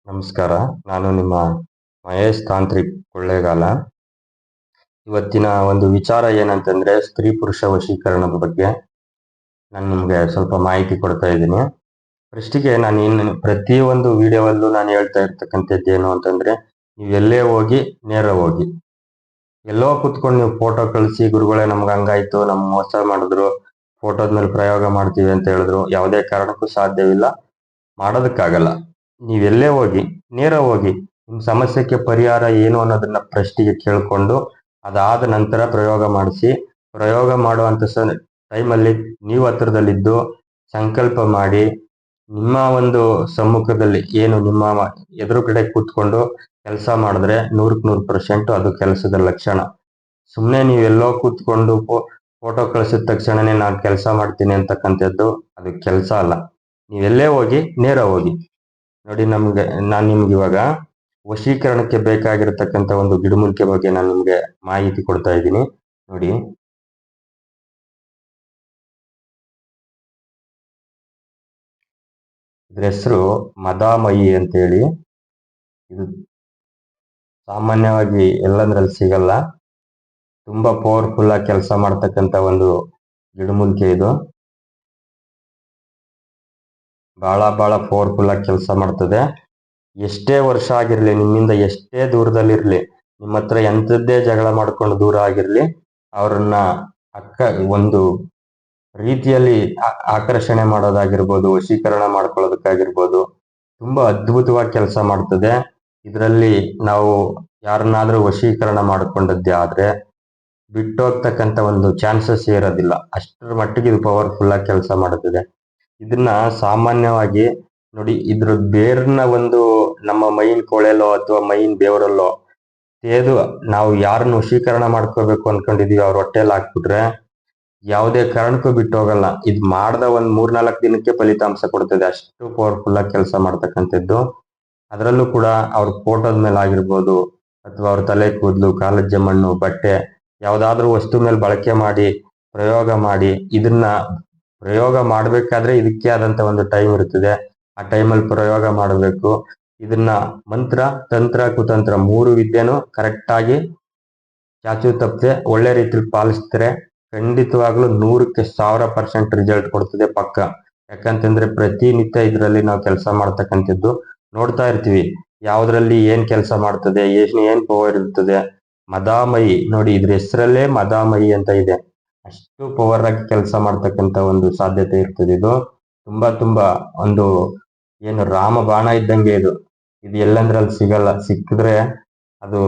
ನಮಸ್ಕಾರ. ನಾನು ನಿಮ್ಮ ಮಹೇಶ್ ತಾಂತ್ರಿಕ್ ಕೊಳ್ಳೇಗಾಲ. ಇವತ್ತಿನ ಒಂದು ವಿಚಾರ ಏನಂತಂದ್ರೆ ಸ್ತ್ರೀ ಪುರುಷ ವಶೀಕರಣದ ಬಗ್ಗೆ ನಾನು ನಿಮಗೆ ಸ್ವಲ್ಪ ಮಾಹಿತಿ ಕೊಡ್ತಾ ಇದ್ದೀನಿ. ಫಸ್ಟಿಗೆ ನಾನು ಪ್ರತಿಯೊಂದು ವಿಡಿಯೋವಲ್ಲೂ ನಾನು ಹೇಳ್ತಾ ಇರ್ತಕ್ಕಂಥದ್ದು ಏನು ಅಂತಂದ್ರೆ, ನೀವು ಎಲ್ಲೇ ಹೋಗಿ ನೇರ ಹೋಗಿ. ಎಲ್ಲೋ ಕುತ್ಕೊಂಡು ನೀವು ಫೋಟೋ ಕಳಿಸಿ, ಗುರುಗಳೇ ನಮ್ಗೆ ಹಂಗಾಯ್ತು, ನಮ್ ಮೋಸ ಮಾಡಿದ್ರು, ಫೋಟೋದ ಮೇಲೆ ಪ್ರಯೋಗ ಮಾಡ್ತೀವಿ ಅಂತ ಹೇಳಿದ್ರು, ಯಾವುದೇ ಕಾರಣಕ್ಕೂ ಸಾಧ್ಯವಿಲ್ಲ, ಮಾಡೋದಕ್ಕಾಗಲ್ಲ. ನೀವೆಲ್ಲೇ ಹೋಗಿ ನೇರ ಹೋಗಿ ನಿಮ್ಮ ಸಮಸ್ಯೆಗೆ ಪರಿಹಾರ ಏನು ಅನ್ನೋದನ್ನ ಫಸ್ಟಿಗೆ ಕೇಳ್ಕೊಂಡು ಅದಾದ ನಂತರ ಪ್ರಯೋಗ ಮಾಡಿಸಿ. ಪ್ರಯೋಗ ಮಾಡುವಂತ ಟೈಮಲ್ಲಿ ನೀವು ಹತ್ರದಲ್ಲಿದ್ದು ಸಂಕಲ್ಪ ಮಾಡಿ, ನಿಮ್ಮ ಒಂದು ಸಮ್ಮುಖದಲ್ಲಿ ಏನು ನಿಮ್ಮ ಎದುರುಗಡೆ ಕೂತ್ಕೊಂಡು ಕೆಲಸ ಮಾಡಿದ್ರೆ 100% ಅದು ಕೆಲಸದ ಲಕ್ಷಣ. ಸುಮ್ಮನೆ ನೀವೆಲ್ಲೋ ಕೂತ್ಕೊಂಡು ಫೋಟೋ ಕಳಿಸಿದ ತಕ್ಷಣನೇ ನಾನು ಕೆಲಸ ಮಾಡ್ತೀನಿ ಅಂತಕ್ಕಂಥದ್ದು ಅದು ಕೆಲಸ ಅಲ್ಲ. ನೀವೆಲ್ಲೇ ಹೋಗಿ ನೇರ ಹೋಗಿ. ನೋಡಿ, ನಾನು ನಿಮ್ಗೆ ಇವಾಗ ವಶೀಕರಣಕ್ಕೆ ಬೇಕಾಗಿರತಕ್ಕಂಥ ಒಂದು ಗಿಡಮೂಲಿಕೆ ಬಗ್ಗೆ ನಾನು ನಿಮ್ಗೆ ಮಾಹಿತಿ ಕೊಡ್ತಾ ಇದ್ದೀನಿ. ನೋಡಿ, ಇದ್ರ ಹೆಸರು ಮದಾಮಯಿ ಅಂತೇಳಿ. ಇದು ಸಾಮಾನ್ಯವಾಗಿ ಎಲ್ಲಂದ್ರಲ್ಲಿ ಸಿಗಲ್ಲ. ತುಂಬಾ ಪವರ್ಫುಲ್ ಆಗಿ ಕೆಲಸ ಮಾಡ್ತಕ್ಕಂಥ ಒಂದು ಗಿಡಮೂಲಿಕೆ ಇದು. ಬಹಳ ಪವರ್ಫುಲ್ ಆಗಿ ಕೆಲಸ ಮಾಡ್ತದೆ. ಎಷ್ಟೇ ವರ್ಷ ಆಗಿರ್ಲಿ, ನಿಮ್ಮಿಂದ ಎಷ್ಟೇ ದೂರದಲ್ಲಿರ್ಲಿ, ನಿಮ್ಮ ಹತ್ರ ಎಂಥದ್ದೇ ಜಗಳ ಮಾಡ್ಕೊಂಡು ದೂರ ಆಗಿರ್ಲಿ, ಅವ್ರನ್ನ ಒಂದು ರೀತಿಯಲ್ಲಿ ಆಕರ್ಷಣೆ ಮಾಡೋದಾಗಿರ್ಬೋದು, ವಶೀಕರಣ ಮಾಡ್ಕೊಳ್ಳೋದಕ್ಕಾಗಿರ್ಬೋದು, ತುಂಬಾ ಅದ್ಭುತವಾಗಿ ಕೆಲಸ ಮಾಡ್ತದೆ. ಇದರಲ್ಲಿ ನಾವು ಯಾರನ್ನಾದ್ರೂ ವಶೀಕರಣ ಮಾಡ್ಕೊಂಡದ್ದೇ ಆದ್ರೆ ಬಿಟ್ಟೋಗ್ತಕ್ಕಂಥ ಒಂದು ಚಾನ್ಸಸ್ ಇರೋದಿಲ್ಲ. ಅಷ್ಟರ ಮಟ್ಟಿಗೆ ಇದು ಪವರ್ಫುಲ್ ಆಗಿ ಕೆಲಸ ಮಾಡುತ್ತದೆ. ಇದನ್ನ ಸಾಮಾನ್ಯವಾಗಿ ನೋಡಿ, ಇದ್ರ ಬೇರ್ನ ಒಂದು ನಮ್ಮ ಮೈನ್ ಕೊಳೆಲೋ ಅಥವಾ ಮೈನ್ ಬೇವರಲ್ಲೋ ತೇದು ನಾವು ಯಾರನ್ನ ವಶೀಕರಣ ಮಾಡ್ಕೋಬೇಕು ಅನ್ಕೊಂಡಿದೀವಿ ಅವ್ರ ಹೊಟ್ಟೆಲ್ ಹಾಕ್ಬಿಟ್ರೆ ಯಾವುದೇ ಕಾರಣಕ್ಕೂ ಬಿಟ್ಟು ಹೋಗಲ್ಲ. ಇದು ಮಾಡ್ದ ಒಂದ್ 3-4 ದಿನಕ್ಕೆ ಫಲಿತಾಂಶ ಕೊಡ್ತದೆ. ಅಷ್ಟು ಪವರ್ಫುಲ್ ಆಗಿ ಕೆಲಸ ಮಾಡ್ತಕ್ಕಂಥದ್ದು. ಅದರಲ್ಲೂ ಕೂಡ ಅವ್ರ ಫೋಟೋದ ಮೇಲೆ ಆಗಿರ್ಬೋದು, ಅಥವಾ ಅವ್ರ ತಲೆ ಕೂದಲು, ಕಾಲಜ್ಜೆ ಮಣ್ಣು, ಬಟ್ಟೆ, ಯಾವ್ದಾದ್ರೂ ವಸ್ತು ಮೇಲೆ ಬಳಕೆ ಮಾಡಿ ಪ್ರಯೋಗ ಮಾಡಿ, ಇದನ್ನ ಪ್ರಯೋಗ ಮಾಡ್ಬೇಕಾದ್ರೆ ಇದಕ್ಕೆ ಆದಂತ ಒಂದು ಟೈಮ್ ಇರ್ತದೆ. ಆ ಟೈಮಲ್ಲಿ ಪ್ರಯೋಗ ಮಾಡಬೇಕು. ಇದನ್ನ ಮಂತ್ರ, ತಂತ್ರ, ಕುತಂತ್ರ 3 ವಿದ್ಯೆನೂ ಕರೆಕ್ಟ್ ಆಗಿ ಚಾಚು ತಪ್ಪದೆ ಒಳ್ಳೆ ರೀತಿಯಲ್ಲಿ ಪಾಲಿಸಿದ್ರೆ ಖಂಡಿತವಾಗ್ಲೂ 100% ರಿಸಲ್ಟ್ ಕೊಡ್ತದೆ ಪಕ್ಕ. ಯಾಕಂತಂದ್ರೆ ಪ್ರತಿನಿತ್ಯ ಇದರಲ್ಲಿ ನಾವು ಕೆಲಸ ಮಾಡ್ತಕ್ಕಂಥದ್ದು ನೋಡ್ತಾ ಇರ್ತೀವಿ. ಯಾವ್ದ್ರಲ್ಲಿ ಏನ್ ಕೆಲಸ ಮಾಡ್ತದೆ, ಏನ್ ಪವರ್ ಇರ್ತದೆ. ಮದಾಮಯಿ ನೋಡಿ, ಇದ್ರ ಹೆಸರಲ್ಲೇ ಮದಾಮಯಿ ಅಂತ ಇದೆ. ಅಷ್ಟು ಪವರ್ ಆಗಿ ಕೆಲಸ ಮಾಡ್ತಕ್ಕಂಥ ಒಂದು ಸಾಧ್ಯತೆ ಇರ್ತದೆ. ಇದು ತುಂಬಾ ಒಂದು ಏನು ರಾಮಬಾಣ ಇದ್ದಂಗೆ ಇದು. ಇದು ಎಲ್ಲಂದ್ರಲ್ಲಿ ಸಿಗಲ್ಲ. ಸಿಕ್ಕಿದ್ರೆ ಅದು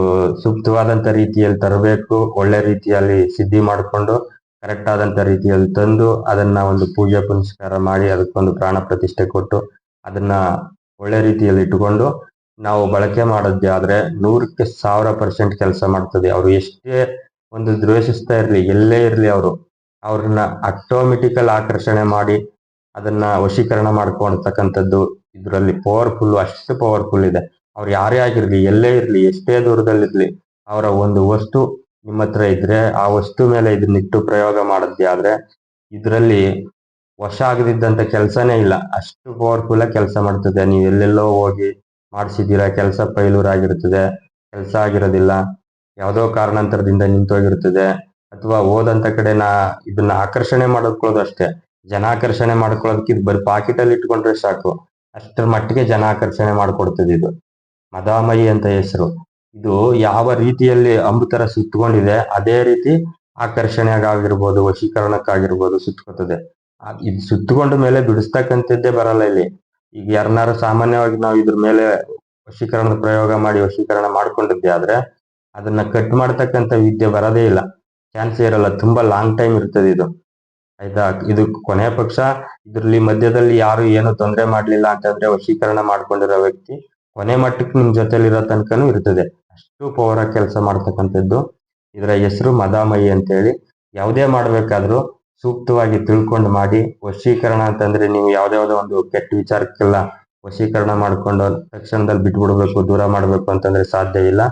ಸೂಕ್ತವಾದಂತ ರೀತಿಯಲ್ಲಿ ತರಬೇಕು. ಒಳ್ಳೆ ರೀತಿಯಲ್ಲಿ ಸಿದ್ಧಿ ಮಾಡಿಕೊಂಡು ಕರೆಕ್ಟ್ ಆದಂತ ರೀತಿಯಲ್ಲಿ ತಂದು ಅದನ್ನ ಒಂದು ಪೂಜೆ ಪುನಸ್ಕಾರ ಮಾಡಿ ಅದಕ್ಕೊಂದು ಪ್ರಾಣ ಪ್ರತಿಷ್ಠೆ ಕೊಟ್ಟು ಅದನ್ನ ಒಳ್ಳೆ ರೀತಿಯಲ್ಲಿ ಇಟ್ಟುಕೊಂಡು ನಾವು ಬಳಕೆ ಮಾಡೋದೇ ಆದ್ರೆ 100% ಕೆಲಸ ಮಾಡ್ತದೆ. ಅವ್ರು ಎಷ್ಟೇ ಒಂದು ದ್ವೇಷಿಸ್ತಾ ಇರ್ಲಿ, ಎಲ್ಲೇ ಇರ್ಲಿ, ಅವ್ರನ್ನ ಆಟೋಮೆಟಿಕಲ್ ಆಕರ್ಷಣೆ ಮಾಡಿ ಅದನ್ನ ವಶೀಕರಣ ಮಾಡ್ಕೊಳ್ತಕ್ಕಂಥದ್ದು ಇದರಲ್ಲಿ ಪವರ್ಫುಲ್. ಅಷ್ಟು ಪವರ್ಫುಲ್ ಇದೆ. ಅವ್ರು ಯಾರೇ ಆಗಿರ್ಲಿ, ಎಲ್ಲೇ ಇರ್ಲಿ, ಎಷ್ಟೇ ದೂರದಲ್ಲಿರ್ಲಿ, ಅವರ ಒಂದು ವಸ್ತು ನಿಮ್ಮ ಹತ್ರ ಇದ್ರೆ ಆ ವಸ್ತು ಮೇಲೆ ಇದನ್ನಿಟ್ಟು ಪ್ರಯೋಗ ಮಾಡದ್ದೇ ಆದ್ರೆ ಇದರಲ್ಲಿ ವಶ ಆಗದಿದ್ದಂತ ಕೆಲಸನೇ ಇಲ್ಲ. ಅಷ್ಟು ಪವರ್ಫುಲ್ ಆಗಿ ಕೆಲಸ ಮಾಡ್ತದೆ. ನೀವು ಎಲ್ಲೆಲ್ಲೋ ಹೋಗಿ ಮಾಡಿಸಿದ್ದೀರಾ, ಕೆಲಸ ಫೈಲೂರ್ ಆಗಿರ್ತದೆ, ಕೆಲಸ ಆಗಿರೋದಿಲ್ಲ, ಯಾವುದೋ ಕಾರಣಾಂತರದಿಂದ ನಿಂತೋಗಿರ್ತದೆ, ಅಥವಾ ಹೋದಂತ ಕಡೆ ಇದನ್ನ ಆಕರ್ಷಣೆ ಮಾಡ್ಕೊಳ್ಳೋದು ಅಷ್ಟೇ. ಜನಾಕರ್ಷಣೆ ಮಾಡ್ಕೊಳ್ಳೋದಕ್ಕೆ ಇದು ಬರೀ ಪಾಕೆಟ್ ಅಲ್ಲಿ ಇಟ್ಕೊಂಡ್ರೆ ಸಾಕು. ಅಷ್ಟರ ಮಟ್ಟಿಗೆ ಜನಾಕರ್ಷಣೆ ಮಾಡ್ಕೊಡ್ತದೆ ಇದು. ಮದಾಮಯಿ ಅಂತ ಹೆಸರು. ಇದು ಯಾವ ರೀತಿಯಲ್ಲಿ ಅಮೃತರ ಸುತ್ತಕೊಂಡಿದೆ ಅದೇ ರೀತಿ ಆಕರ್ಷಣೆಗಾಗಿರ್ಬೋದು, ವಶೀಕರಣಕ್ಕಾಗಿರ್ಬೋದು ಸುತ್ತಕೋತದೆ. ಇದು ಸುತ್ತಕೊಂಡ ಮೇಲೆ ಬಿಡಿಸ್ತಕ್ಕಂಥದ್ದೇ ಬರಲ್ಲ ಇಲ್ಲಿ. ಈಗ ಯಾರನ್ನಾರು ಸಾಮಾನ್ಯವಾಗಿ ನಾವು ಇದ್ರ ಮೇಲೆ ವಶೀಕರಣದ ಪ್ರಯೋಗ ಮಾಡಿ ವಶೀಕರಣ ಮಾಡ್ಕೊಂಡಿದ್ದೆ ಆದ್ರೆ ಅದನ್ನ ಕಟ್ ಮಾಡ್ತಕ್ಕಂಥ ವಿದ್ಯೆ ಬರೋದೇ ಇಲ್ಲ. ಚಾನ್ಸೇ ಇರಲ್ಲ. ತುಂಬಾ ಲಾಂಗ್ ಟೈಮ್ ಇರ್ತದೆ ಇದು. ಆಯ್ತಾ? ಇದು ಕೊನೆ ಪಕ್ಷ ಇದ್ರಲ್ಲಿ ಮಧ್ಯದಲ್ಲಿ ಯಾರು ಏನು ತೊಂದರೆ ಮಾಡ್ಲಿಲ್ಲ ಅಂತಂದ್ರೆ ವಶೀಕರಣ ಮಾಡ್ಕೊಂಡಿರೋ ವ್ಯಕ್ತಿ ಕೊನೆ ಮಟ್ಟಕ್ಕೆ ನಿಮ್ ಜೊತೆಲಿರೋ ತನಕನೂ ಇರ್ತದೆ. ಅಷ್ಟು ಪವರ್ ಆಗಿ ಕೆಲಸ ಮಾಡ್ತಕ್ಕಂಥದ್ದು. ಇದರ ಹೆಸರು ಮದಾಮಯಿ ಅಂತೇಳಿ. ಯಾವುದೇ ಮಾಡ್ಬೇಕಾದ್ರೂ ಸೂಕ್ತವಾಗಿ ತಿಳ್ಕೊಂಡು ಮಾಡಿ. ವಶೀಕರಣ ಅಂತಂದ್ರೆ ನೀವು ಯಾವ್ದಾವ್ದೋ ಒಂದು ಕೆಟ್ಟ ವಿಚಾರಕ್ಕೆಲ್ಲ ವಶೀಕರಣ ಮಾಡ್ಕೊಂಡು ತಕ್ಷಣದಲ್ಲಿ ಬಿಟ್ಬಿಡ್ಬೇಕು, ದೂರ ಮಾಡ್ಬೇಕು ಅಂತಂದ್ರೆ ಸಾಧ್ಯ ಇಲ್ಲ.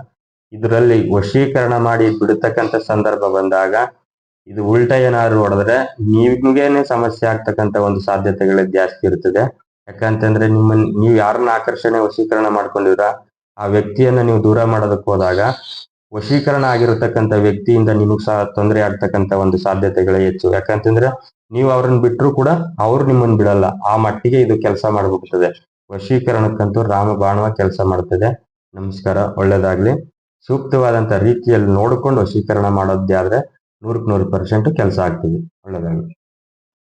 ಇದರಲ್ಲಿ ವಶೀಕರಣ ಮಾಡಿ ಬಿಡತಕ್ಕಂಥ ಸಂದರ್ಭ ಬಂದಾಗ ಇದು ಉಲ್ಟಾ ಏನಾದ್ರು ಹೊಡೆದ್ರೆ ನಿಮ್ಗೇನೆ ಸಮಸ್ಯೆ ಆಗ್ತಕ್ಕಂಥ ಒಂದು ಸಾಧ್ಯತೆಗಳೇ ಜಾಸ್ತಿ ಇರ್ತದೆ. ಯಾಕಂತಂದ್ರೆ ನೀವು ಯಾರನ್ನ ಆಕರ್ಷಣೆ ವಶೀಕರಣ ಮಾಡ್ಕೊಂಡಿರ ಆ ವ್ಯಕ್ತಿಯನ್ನ ನೀವು ದೂರ ಮಾಡೋದಕ್ಕೆ ಹೋದಾಗ ವಶೀಕರಣ ಆಗಿರತಕ್ಕಂಥ ವ್ಯಕ್ತಿಯಿಂದ ನಿಮಗ್ ಸಹ ತೊಂದರೆ ಆಗ್ತಕ್ಕಂಥ ಒಂದು ಸಾಧ್ಯತೆಗಳೇ ಹೆಚ್ಚು. ಯಾಕಂತಂದ್ರೆ ನೀವು ಅವ್ರನ್ನ ಬಿಟ್ಟರು ಕೂಡ ಅವ್ರು ನಿಮ್ಮನ್ನ ಬಿಡಲ್ಲ, ಆ ಮಟ್ಟಿಗೆ ಇದು ಕೆಲಸ ಮಾಡ್ಬಿಡ್ತದೆ. ವಶೀಕರಣಕ್ಕಂತೂ ರಾಮ ಬಾಣವ ಕೆಲಸ ಮಾಡ್ತದೆ. ನಮಸ್ಕಾರ, ಒಳ್ಳೇದಾಗ್ಲಿ. ಸೂಕ್ತವಾದಂತ ರೀತಿಯಲ್ಲಿ ನೋಡ್ಕೊಂಡು ವಶೀಕರಣ ಮಾಡೋದೇ ಆದ್ರೆ 100% ಕೆಲಸ ಆಗ್ತದೆ. ಒಳ್ಳೇದಾಗ್ಲಿ.